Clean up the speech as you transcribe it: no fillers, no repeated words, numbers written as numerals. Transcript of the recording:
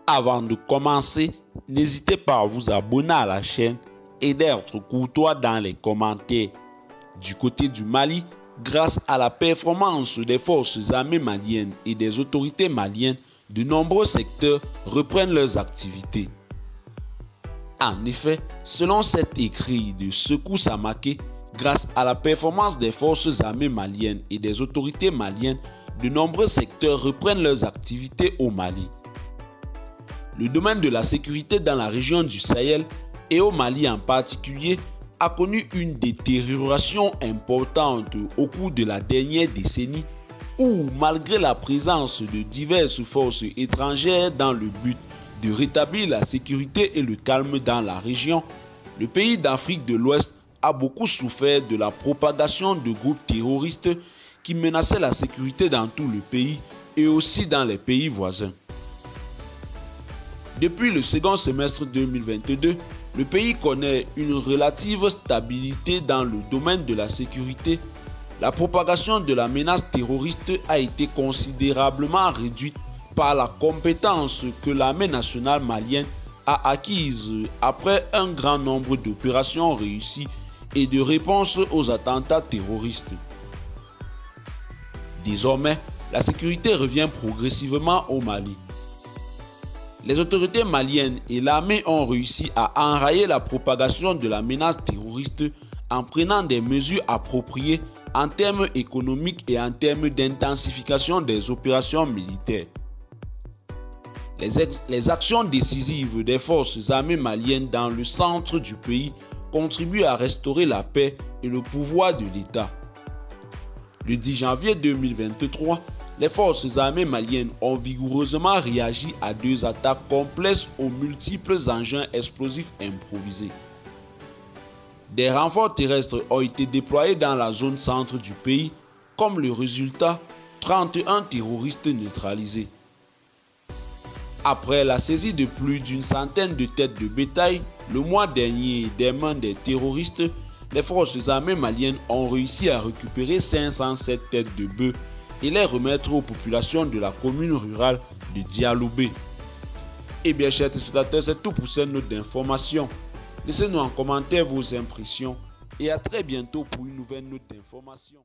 Avant de commencer, n'hésitez pas à vous abonner à la chaîne et d'être courtois dans les commentaires. Du côté du Mali, grâce à la performance des forces armées maliennes et des autorités maliennes, de nombreux secteurs reprennent leurs activités. En effet, selon cet écrit de Sékou Samaké, grâce à la performance des forces armées maliennes et des autorités maliennes, de nombreux secteurs reprennent leurs activités au Mali. Le domaine de la sécurité dans la région du Sahel et au Mali en particulier a connu une détérioration importante au cours de la dernière décennie où, malgré la présence de diverses forces étrangères dans le but de rétablir la sécurité et le calme dans la région, le pays d'Afrique de l'Ouest a beaucoup souffert de la propagation de groupes terroristes qui menaçaient la sécurité dans tout le pays et aussi dans les pays voisins. Depuis le second semestre 2022, le pays connaît une relative stabilité dans le domaine de la sécurité. La propagation de la menace terroriste a été considérablement réduite par la compétence que l'armée nationale malienne a acquise après un grand nombre d'opérations réussies et de réponses aux attentats terroristes. Désormais, la sécurité revient progressivement au Mali. Les autorités maliennes et l'armée ont réussi à enrayer la propagation de la menace terroriste en prenant des mesures appropriées en termes économiques et en termes d'intensification des opérations militaires. Les actions décisives des forces armées maliennes dans le centre du pays contribuent à restaurer la paix et le pouvoir de l'État. Le 10 janvier 2023, les forces armées maliennes ont vigoureusement réagi à deux attaques complexes aux multiples engins explosifs improvisés. Des renforts terrestres ont été déployés dans la zone centre du pays, comme le résultat, 31 terroristes neutralisés. Après la saisie de plus d'une centaine de têtes de bétail le mois dernier des mains des terroristes, les forces armées maliennes ont réussi à récupérer 507 têtes de bœufs et les remettre aux populations de la commune rurale de Dialoubé. Et bien, chers téléspectateurs, c'est tout pour cette note d'information. Laissez-nous en commentaire vos impressions et à très bientôt pour une nouvelle note d'information.